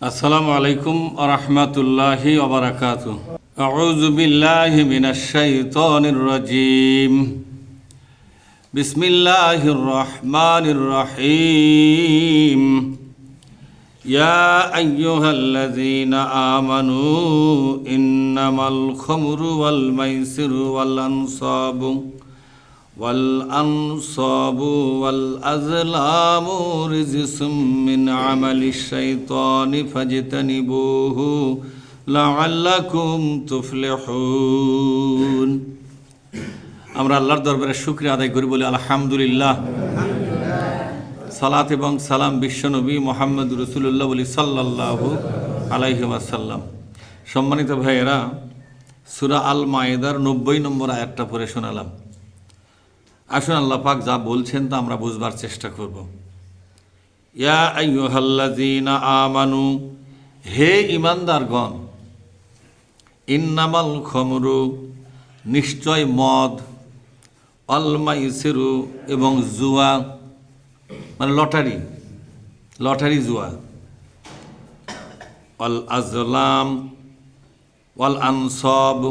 আসসালামু আলাইকুম ওয়া রাহমাতুল্লাহি ওয়া বারাকাতুহু। আউযু বিল্লাহি মিনাশ শাইতানির রাজীম। বিসমিল্লাহির রাহমানির রাহিম। ইয়া আইয়ুহাল্লাযীনা আমানু ইন্নামাল খামরু ওয়াল মাইসিরু ওয়াল আনসাবু ওয়াল আজলামু রিজসুম মিন আমালিশ শাইতানি ফাজতানিবুহু লাআল্লাকুম তুফলিহুন। আমরা আল্লাহর দরবারে শুকরিয়া আদায় করি, বলি আলহামদুলিল্লাহ। সালাত এবং সালাম বিশ্বনবী মুহাম্মদ রাসূলুল্লাহ বলি সাল্লাল্লাহু আলাইহি ওয়াসাল্লাম। সম্মানিত ভাইয়েরা, সূরা আল মায়েদার 90 নম্বর আয়াতটা পড়ে শোনালাম। আসুন আল্লাহ পাক যা বলছেন তা আমরা বুঝবার চেষ্টা করব। ইয়া আইয়ুহাল্লাযীনা আমানু, হে ঈমানদারগণ, ইন্নামাল খামরু, নিশ্চয় মদ, ওয়াল মাইসিরু এবং জুয়া, মানে লটারি জুয়া, ওয়াল আজলাম ওয়াল আনসাব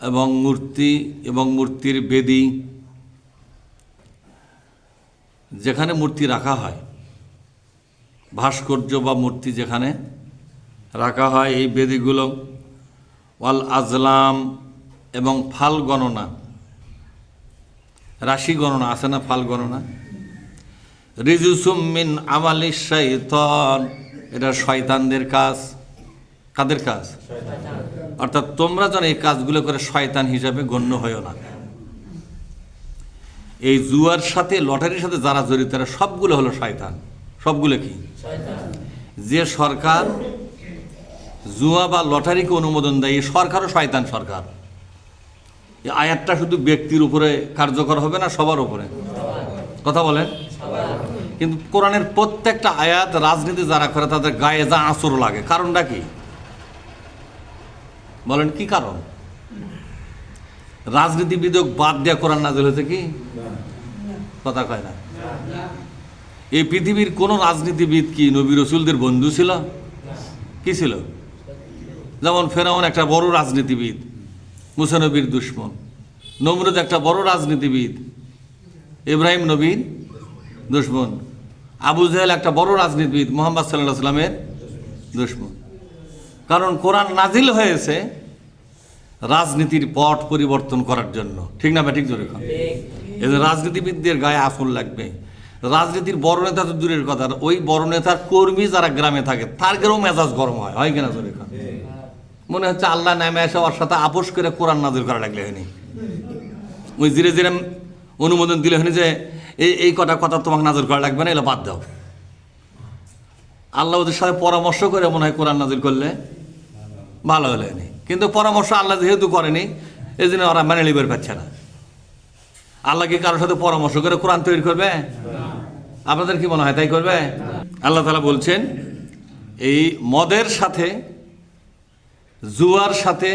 এবং মূর্তি এবং মূর্তির বেদী, যেখানে মূর্তি রাখা হয়, ভাস্কর্য বা মূর্তি যেখানে রাখা হয়, এই বেদীগুলো, ওয়াল আজলাম এবং ফাল গণনা, রাশি গণনা আছে না, ফাল গণনা, রিজসুম মিন আমালিশ শাইতান, এটা শয়তানদের কাজ। কাদের কাজ? অর্থাৎ তোমরা যেন এই কাজগুলো করে শয়তান হিসাবে গণ্য হয়েও না। এই জুয়ার সাথে, লটারির সাথে যারা জড়িত তারা সবগুলো হলো শয়তান। সবগুলো কি? যে সরকার জুয়া বা লটারিকে অনুমোদন দেয়, এই সরকারও শয়তান সরকার। এই আয়াতটা শুধু ব্যক্তির উপরে কার্যকর হবে না, সবার উপরে। কথা বলেন। কিন্তু কোরআনের প্রত্যেকটা আয়াত রাজনীতি যারা করে তাদের গায়ে যা আঁচড় লাগে। কারণটা কি বলেন? কি কারণ? রাজনীতিবিদক বাদ দেওয়া কোরআন নাযিল হয়েছে কি? কথা কয় না। এই পৃথিবীর কোন রাজনীতিবিদ কি নবী রাসূলদের বন্ধু ছিল? কি ছিল? যেমন ফেরাউন একটা বড় রাজনীতিবিদ, মুসা নবীর দুশমন। নমরুদ একটা বড় রাজনীতিবিদ, ইব্রাহিম নবীর দুশমন। আবু জাহেল একটা বড় রাজনীতিবিদ, মুহাম্মদ সাল্লাল্লাহু আলাইহি ওয়াসাল্লামের দুশমন। কারণ কোরআন নাজিল হয়েছে রাজনীতির পট পরিবর্তন করার জন্য। ঠিক না? ঠিক জোরে খান। এই যে রাজনীতিবিদদের গায়ে আঁচড় লাগবে। রাজনীতির বড় নেতা তো দূরের কথা, ওই বড় নেতার কর্মী যারা গ্রামে থাকে তার গ্রামেও মেজাজ গরম হয়। হয় কিনা জোরে খান? মনে হচ্ছে আল্লাহ নামে এসে ওর সাথে আপোষ করে কোরআন নাজিল করা লাগলে হয়নি। ওই ধীরে ধীরে অনুমোদন দিলে হয়নি যে এই কটা কথা তোমাকে নাজিল করা লাগবে না, এগুলো বাদ দাও। আল্লাহ ওদের সাথে পরামর্শ করে মনে হয় কোরআন নাজিল করলে ভালো হলে হয়নি। কিন্তু পরামর্শ আল্লাহ যেহেতু করেনি, এই জন্য ওরা মেনে নিবার পাচ্ছে না। আল্লাহ কি কারোর সাথে পরামর্শ করে কোরআন তৈরি করবে? আপনাদের কি মনে হয় তাই করবে? আল্লাহ তাআলা বলছেন, এই মদের সাথে, জুয়ার সাথে,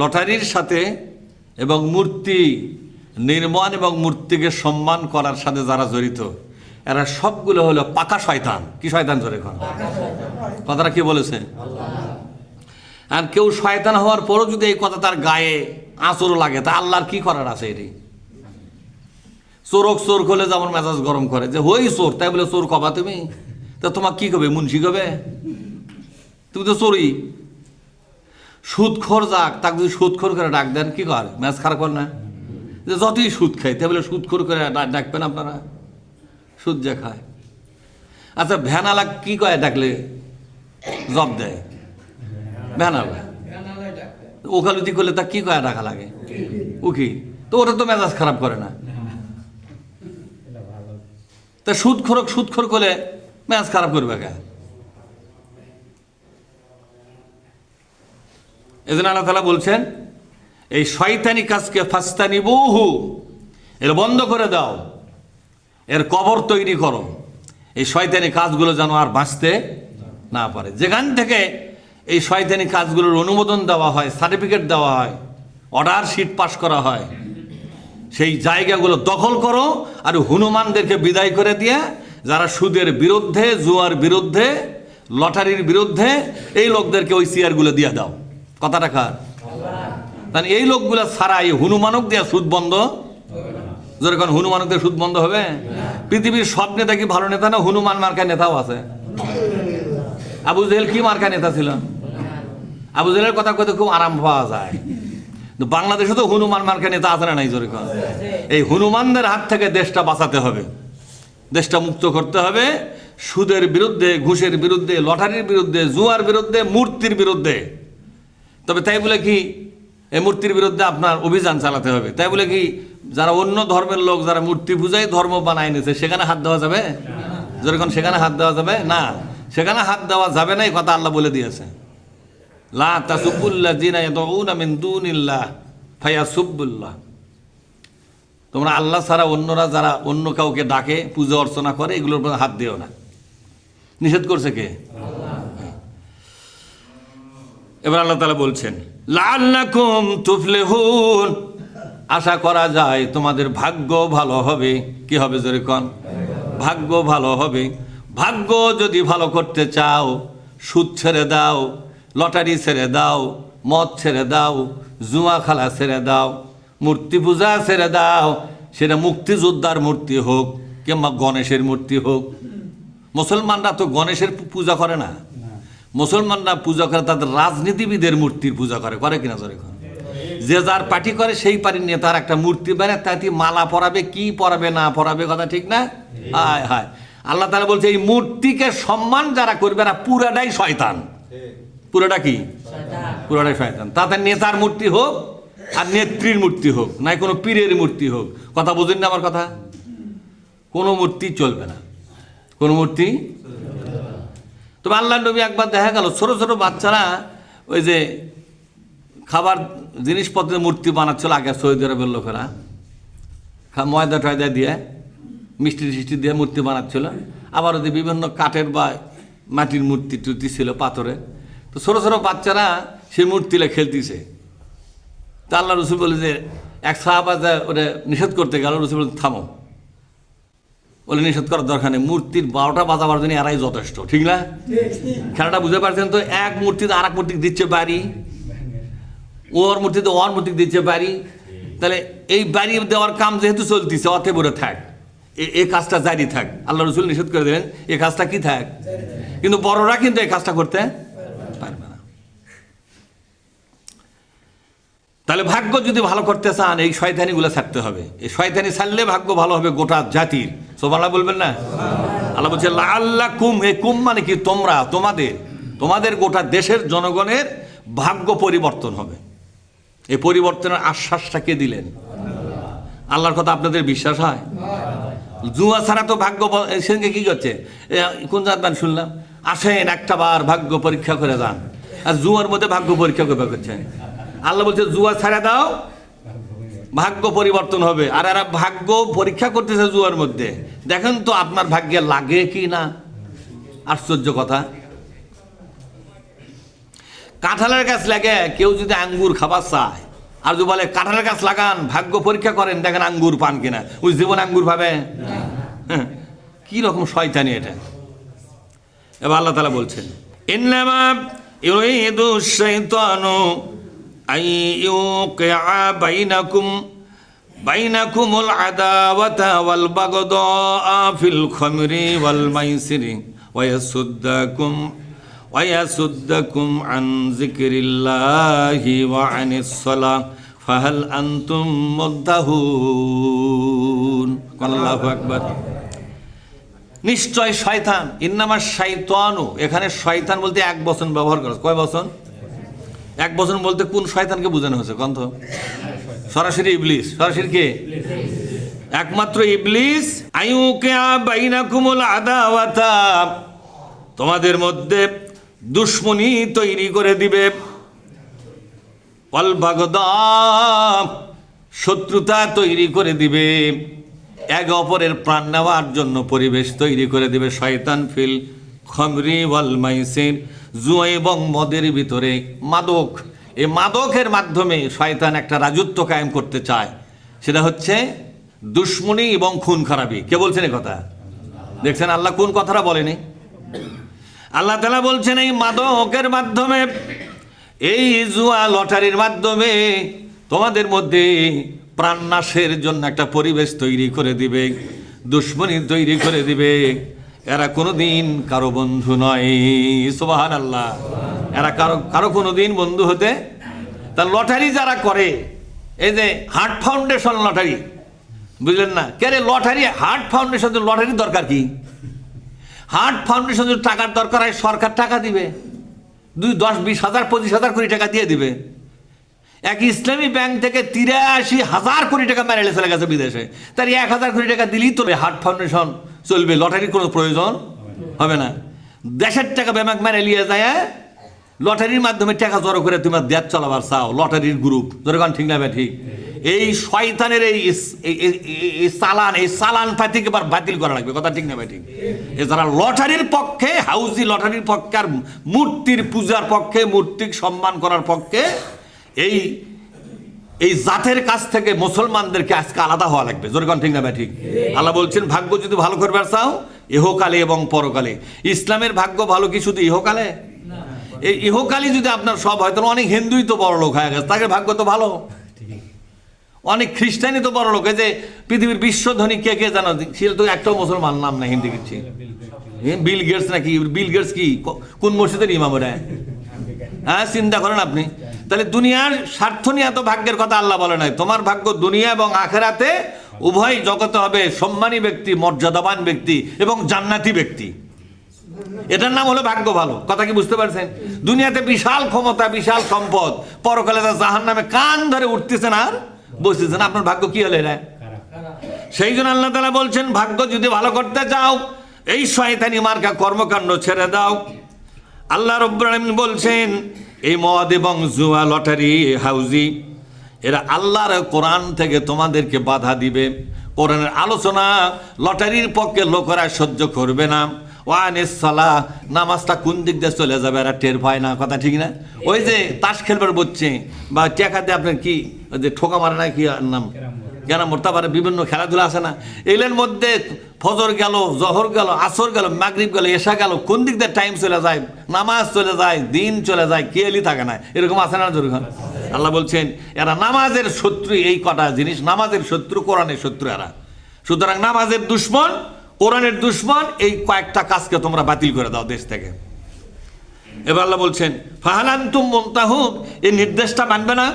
লটারির সাথে এবং মূর্তি নির্মাণ এবং মূর্তিকে সম্মান করার সাথে যারা জড়িত, এরা সবগুলো হলো পাকা শয়তান। কি শয়তান? জোরে এখন কথাটা কি বলেছে? আর কেউ শয়তান হওয়ার পরও যদি এই কথা তার গায়ে আঁচড় লাগে, তা আল্লাহর কি করার আছে? এটি চোরক চোর করলে যেমন মেজাজ গরম করে, যে হই চোর, তাই বলে চোর কবা তুমি? তা তোমাকে কি কবে? মুন্সি কবে? তুমি তো চোরই। সুদখোর যাক, তাকে যদি সুদখোর করে ডাক দেন, কি করে? মেজাজ খারাপ করে না? যে যতই সুদ খাই, তাই বলে সুদখোর করে ডাকবেন আপনারা? সুদ যে খায়। আচ্ছা, ভ্যানালা কি কয় ডাকলে জব দেয়? ভ্যানালা। ওকালতি করলে তা কি কয় ডাকা লাগে? উকি। তো ওটা তো মেজাজ খারাপ করে না। তা সুদখোর করলে মেজাজ খারাপ করবে কে? এজন্য আল্লাহ তাআলা বলছেন, এই শয়তানি কাজকে ফাস্তানিবুহু, এর বন্ধ করে দাও, এর কবর তৈরি করো। এই শয়তানি কাজগুলো যেন আর বাঁচতে না পারে। যেখান থেকে এই শয়তানি কাজগুলোর অনুমোদন দেওয়া হয়, সার্টিফিকেট দেওয়া হয়, অর্ডার শিট পাস করা হয়, সেই জায়গাগুলো দখল করো। আর হনুমানদেরকে বিদায় করে দিয়ে যারা সুদের বিরুদ্ধে, জুয়ার বিরুদ্ধে, লটারির বিরুদ্ধে এই লোকদেরকে ওই চেয়ারগুলো দিয়ে দাও। কথাটা কার? তাহলে এই লোকগুলো ছাড়া এই হনুমানক দেওয়া সুদ বন্ধ, যেরকম হনুমানক দিয়ে সুদ বন্ধ হবে? পৃথিবীর সব নেতা কি ভালো নেতা না? হনুমান মার্কা নেতাও আছে। আবু জেহেল কি মার্কা নেতা ছিল? আবু জেহেলের কথা কইতে খুব আরাম পাওয়া যায়। বাংলাদেশে তো হনুমান মার্কা নেতা আছে না নাই? যেরকম এই হনুমানদের হাত থেকে দেশটা বাঁচাতে হবে, দেশটা মুক্ত করতে হবে সুদের বিরুদ্ধে, ঘুষের বিরুদ্ধে, লটারির বিরুদ্ধে, জুয়ার বিরুদ্ধে, মূর্তির বিরুদ্ধে। তবে তাই বলে কি এই মূর্তির বিরুদ্ধে আপনার অভিযান চালাতে হবে? তাই বলে কি যারা অন্য ধর্মের লোক যারা মূর্তি পূজায় ধর্ম বানায় নিয়েছে সেখানে হাত দেওয়া যাবে? যেরকম সেখানে হাত দেওয়া যাবে না, সেখানে হাত দেওয়া যাবে না, এই কথা আল্লাহ বলে দিয়েছে। লা তাসুবুল্লাযিনা ইয়াদউনা মিন দুনিল্লাহ ফায়াসুবুল্লাহ। তোমরা আল্লাহ ছাড়া অন্যরা যারা অন্য কাউকে ডাকে, পূজা অর্চনা করে, এগুলোর উপর হাত দিও না। নিষেধ করছে কে? এবার আল্লাহ তাআলা বলছেন লাআল্লাকুম তুফলিহুন, আশা করা যায় তোমাদের ভাগ্য ভালো হবে। কি হবে জোরে কোন? ভাগ্য ভালো হবে। ভাগ্য যদি ভালো করতে চাও, সুদ ছেড়ে দাও, লটারি ছেড়ে দাও, মদ ছেড়ে দাও, জুয়া খেলা ছেড়ে দাও, মূর্তি পূজা ছেড়ে দাও। সেটা মুক্তিযোদ্ধার মূর্তি হোক কিংবা গণেশের মূর্তি হোক। মুসলমানরা তো গণেশের পূজা করে না, মুসলমানরা পূজা করে তাদের রাজনীতিবিদের মূর্তির পূজা করে। করে কিনা জোরে কোন? যে যার পার্টি করে সেই পার্টির নেতার একটা মূর্তি বানায়, তাতে মালা পরাবে, কি পরাবে না পরাবে, কথা ঠিক না? হায় হায়, আল্লাহ তাআলা বলছে এই মূর্তিকে সম্মান যারা করবে না পুরাটাই শয়তান। পুরোটা কি? পুরোটাই শয়তান। তাতে নেতার মূর্তি হোক আর নেত্রীর মূর্তি হোক, নাই কোনো পীরের মূর্তি হোক, কথা বুঝেন না আমার কথা? কোনো মূর্তি চলবে না, কোনো মূর্তি। তবে আল্লাহ নবী একবার দেখা গেল ছোট ছোট বাচ্চারা ওই যে খাবার জিনিসপত্রের মূর্তি বানাচ্ছিল আগে সৌদি আরবের লোকেরা, ময়দা টয়দা দিয়ে মিষ্টি টিষ্টি দিয়ে মূর্তি বানাচ্ছিল। আবার ওদের বিভিন্ন কাঠের বা মাটির মূর্তি টুর্তি ছিল, পাথরের। তো ছোটো ছোটো বাচ্চারা সেই মূর্তিটা খেলতেছে। তা আল্লাহ রসুল বলে যে এক সাহাবা ওটা নিষেধ করতে গেল, রসুল বলে থামো, বলে নিষেধ করার দরকার নেই, মূর্তির 12টা বাজাবার জন্য এরাই যথেষ্ট। ঠিক না? খেলাটা বুঝতে পারছেন তো? এক মূর্তিতে আর এক মূর্তি দিচ্ছে বাড়ি, ওর মূর্তিতে ওর মূর্তি দিচ্ছে বাড়ি। তাহলে এই বাড়ি দেওয়ার কাম যেহেতু চলতেছে, অথে বলে থাক, এই কাজটা জারি থাক। আল্লাহ রসুল নিষেধ করে দেবেন এই কাজটা কি থাক, কিন্তু বড়রা কিন্তু এই কাজটা করতে পারবে না। তাহলে ভাগ্য যদি ভালো করতে চান এই শয়তানিগুলো ছাড়তে হবে। এই শয়তানি ছাড়লে ভাগ্য ভালো হবে গোটা জাতির। সুবহানাল্লাহ বলবেন না? আল্লাহ বলছে লাআল্লাকুম, এই কুম মানে কি? তোমরা, তোমাদের গোটা দেশের জনগণের ভাগ্য পরিবর্তন হবে। এই পরিবর্তনের আশ্বাসটা কে দিলেন? আল্লাহর কথা আপনাদের বিশ্বাস হয়? জুয়া ছাড়া তো ভাগ্য, সেদিনকে কি করছে কোন জাতবান শুনলাম, আসেন একটা বার ভাগ্য পরীক্ষা করে যান। আর জুয়ার মধ্যে ভাগ্য পরীক্ষা করবে করছেন। আল্লাহ বলছে জুয়া ছাড়া দাও, ভাগ্য পরিবর্তন হবে। আর এরা ভাগ্য পরীক্ষা করতেছে জুয়ার মধ্যে, দেখেন তো আপনার ভাগ্যে লাগে কি না। আশ্চর্য কথা। কাঁঠালের গাছ লাগে, কেউ যদি আঙ্গুর খাবার চায় আর যদি বলে কাঁঠালের গাছ লাগান, ভাগ্য পরীক্ষা করেন, দেখেন আঙ্গুর পান কিনা, ওই জীবন আঙ্গুর পাবে? কি রকম শয়তানি এটা। এবার আল্লাহ তাআলা বলছেন ইন্নামা ইউরিদু শাইতানু আইয়ুকিআ বাইনাকুমুল আদাওয়াতা ওয়াল বাগদা ফিল খামরি ওয়াল মাইসিরি ওয়ায়াসুদ্দাকুম আন যিকরিল্লাহি ওয়া আনিস সালাহ ফাহাল আনতুম মুনতাহুন। আল্লাহু আকবার। নিশ্চয় শয়তান, ইন্নামা শাইতানু, এখানে শয়তান বলতে এক বচন ব্যবহার করা। কয় বচন? এক বচন বলতে কোন শয়তানকে বোঝানো হয়েছে? কন্ত সরাসরি ইবলিস। সরাসরি কে? একমাত্র ইবলিস। আইয়ুকিআ বাইনাকুমুল আদাওয়াতা, তোমাদের মধ্যে দুশমনি তৈরি করে দিবে, ওয়াল বাগদা, শত্রুতা তৈরি করে দিবে, এক অপরের প্রাণ নেওয়ার জন্য পরিবেশ তৈরি করে দিবে শয়তান। ফিল খামরি ওয়াল মাইসির, জুয়া এবং মদের ভিতরে মাদক। এই মাদকের মাধ্যমে শয়তান একটা রাজত্ব কায়েম করতে চায়, সেটা হচ্ছে দুশমনি এবং খুন খারাপি। কে বলছেন এ কথা? দেখছেন আল্লাহ কোন কথাটা বলেনি? আল্লাহ তাআলা বলছেন এই মাদকের মাধ্যমে, এই জুয়া লটারির মাধ্যমে তোমাদের মধ্যে প্রাণনাশের জন্য একটা পরিবেশ তৈরি করে দিবে, দুশ্মনী তৈরি করে দিবে। এরা কোনোদিন কারো বন্ধু নয়। সুবহানাল্লাহ। এরা কারো কোনোদিন বন্ধু হতে। তা লটারি যারা করে, এই যে হার্ট ফাউন্ডেশন লটারি, বুঝলেন না? কে রে লটারি, হার্ট ফাউন্ডেশন, লটারির দরকার কি? হার্ট ফাউন্ডেশন যদি টাকার দরকার হয় সরকার টাকা দিবে, 10-20,000 25,000 কোটি টাকা দিয়ে দিবে। এক ইসলামী ব্যাংক থেকে 83,000 কোটি টাকা মেরে চলে গেছে বিদেশে, তার 1,000 কোটি টাকা দিলেই তো হার্ট ফাউন্ডেশন চলবে, লটারির কোনো প্রয়োজন হবে না। দেশের টাকা ব্যাংক মেরে নিয়ে যায়, লটারির মাধ্যমে টাকা জড়ো করে তুমি দেশ চালাবার চাও, লটারির গ্রুপ, যেরকম ঠিক না? ঠিক। এই শয়তানের এই চালান পাতিকে এবার বাতিল করা লাগবে, কথা ঠিক না? ঠিক। এ যারা লটারির পক্ষে, হাউজি লটারির পক্ষে, আর মূর্তির পূজার পক্ষে, মূর্তির সম্মান করার পক্ষে, এই জাতের কাছ থেকে মুসলমানদেরকে আজকে আলাদা হওয়া লাগবে, যেরকম ঠিক না? ঠিক। আল্লাহ বলছেন ভাগ্য যদি ভালো করবার চাও ইহকালে এবং পরকালে। ইসলামের ভাগ্য ভালো কি শুধু ইহকালে? এই ইহকালে যদি আপনার সব হয়, তাহলে অনেক হিন্দুই তো বড় লোক হয়ে গেছে, তাকে ভাগ্য তো ভালো। অনেক খ্রিস্টানই তো বড় লোক। এই যে পৃথিবীর বিশ্ব ধনী কে কে জানো? সে তো একটাও মুসলমান নাম না হিন্দি কিছু। বিল গেটস নাকি? বিল গেটস কি কোন মসজিদের ইমাম ওরা? হ্যাঁ, চিন্তা করেন আপনি। তাহলে দুনিয়ার স্বার্থ নিয়ে এত ভাগ্যের কথা আল্লাহ বলে নাই। তোমার ভাগ্য দুনিয়া এবং আখেরাতে উভয় জগতে হবে সম্মানী ব্যক্তি, মর্যাদাবান ব্যক্তি এবং জান্নাতি ব্যক্তি। এটার নাম হলো ভাগ্য ভালো। কথা কি বুঝতে পারছেন? দুনিয়াতে বিশাল ক্ষমতা, বিশাল সম্পদ, পরকালে জাহান্নামে কান ধরে উঠতেছেন আর বসতেছেন। আপনার ভাগ্য কি হলো এরা? সেই জন্য আল্লাহ তাআলা বলছেন ভাগ্য যদি ভালো করতে চাও এই শয়তানি মার্কা কর্মকাণ্ড ছেড়ে দাও। আল্লাহ রাব্বুল আলামিন বলছেন এই মদ এবং জুয়া, লটারি, হাউজি, এরা আল্লাহর কোরআন থেকে তোমাদেরকে বাধা দিবে। কোরআনের আলোচনা লটারির পক্ষে লোকেরা সহ্য করবে না। ওয়ানিস সালাহ, নামাজটা কোন দিক দিয়ে চলে যাবে এরা টের পায় না, কথা ঠিক না? ওই যে তাস খেলবার বলছে বা টেকাতে আপনার কি ওই যে ঠোকা মারে না, কি নাম, ক্যারাম বোর্ড, তারপরে বিভিন্ন খেলাধুলা আছে না, এগুলোর মধ্যে ফজর গেল, জহর গেল, আসর গেল, মাগরিব গেল, এশা গেল, কোন দিক দিয়ে টাইম চলে যায়, নামাজ চলে যায়, দিন চলে যায়, কেয়ালি থাকে না, এরকম আছে না? জরুরি। আল্লাহ বলছেন এরা নামাজের শত্রু। এই কটা জিনিস, নামাজের শত্রু, কোরআনের শত্রু এরা। সুতরাং নামাজের দুশ্মন, কোরআনের দুশ্মন, এই কয়েকটা কাজকে তোমরা বাতিল করে দাও দেশ থেকে। এবার আল্লাহ বলছেন ফাহাল আনতুম মুনতাহুন, এই নির্দেশটা মানবে না?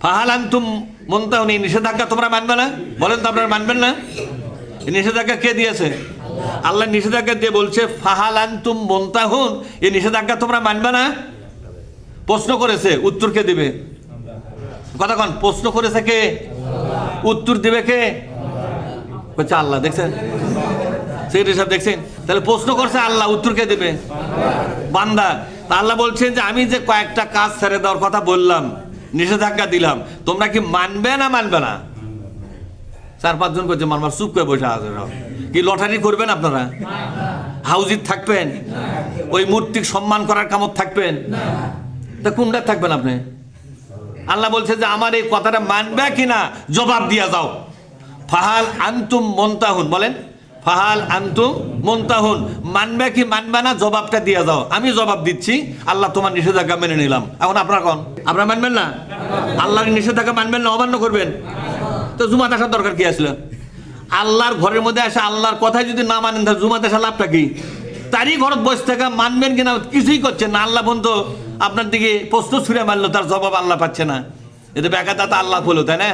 ফাহাল আনতুম মুনতাহুন, এই নিষেধাজ্ঞা তোমরা মানবে না? বলেন তো আপনারা মানবেন না? এই নিষেধাজ্ঞা কে দিয়েছে? আল্লাহ নিষেধাজ্ঞা দিয়ে বলছে ফাহাল আনতুম মুনতাহুন, এই নিষেধাজ্ঞা তোমরা মানবে না? প্রশ্ন করেছে, উত্তর কে দিবে? কথা কন, প্রশ্ন করেছে কে? উত্তর দিবে কে? বলছে আল্লাহ। দেখছেন সেক্রেটারি সাহেব, দেখছেন? তাহলে প্রশ্ন করছে আল্লাহ, উত্তর কে দেবে? বান্দা। তা আল্লাহ বলছেন যে আমি যে কয়েকটা কাজ ছেড়ে দেওয়ার কথা বললাম, নিষেধাজ্ঞা দিলাম, তোমরা কি মানবে না মানবে না? 4-5 জন করছে মানবার, চুপ করে বসে আছে। কি লটারি করবেন আপনারা? হাউজির থাকবেন? ওই মূর্তির সম্মান করার কামত থাকবেন? তা কোনটা থাকবেন আপনি? আল্লাহ বলছে যে আমার এই কথাটা মানবে কিনা জবাব দিয়া যাও। ফাহাল আনতুম মুনতাহুন, বলেন ফাহাল আনতুম মুনতাহুন, মানবে কি মানবে না জবাবটা দিয়ে যাও। আমি জবাব দিচ্ছি, আল্লাহ তোমার নিষেধাজ্ঞা মেনে নিলাম। এখন আপনারা কোন, আপনারা মানবেন না? আল্লাহর নিষেধাজ্ঞা মানবেন না, অমান্য করবেন? তো জুমাতে আসার দরকার কি আসলো? আল্লাহর ঘরের মধ্যে আসে আল্লাহর কথাই যদি না মানেন তাহলে জুমাতে আসা লাভটা কি? তারই ঘরত বসে থাকা, মানবেন কিনা কিছুই করছেন না। আল্লাহ বন্ধু আপনার দিকে প্রশ্ন ছুঁড়ে মারলো, তার জবাব আল্লাহ পাচ্ছে না। এতে বেকাদাত আল্লাহ বলো, তাই না?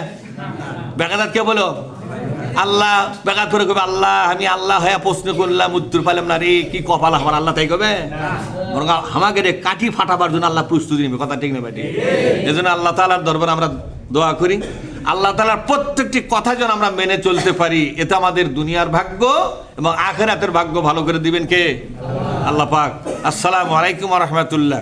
বেকাদাত কে বলো? আল্লাহ। বেকাত করে কবে আল্লাহ আমি আল্লাহ হয়ে প্রশ্ন করলাম, উত্তর পাইলাম না, রে কি কপাল আমার, আল্লাহ তাই কবে? বরং আমাকে রে কাঠি ফাটাবার জন্য আল্লাহ প্রস্তুতি নেবে, কথা ঠিক না ভাই? এই জন্য আল্লাহ তাআলার দরবারে আমরা দোয়া করি, আল্লাহ তাআলার প্রত্যেকটি কথা যেন আমরা মেনে চলতে পারি। এতে আমাদের দুনিয়ার ভাগ্য এবং আখিরাতের ভাগ্য ভালো করে দিবেন কে? আল্লাহ পাক। আসসালামু আলাইকুম ওয়া রাহমাতুল্লাহ।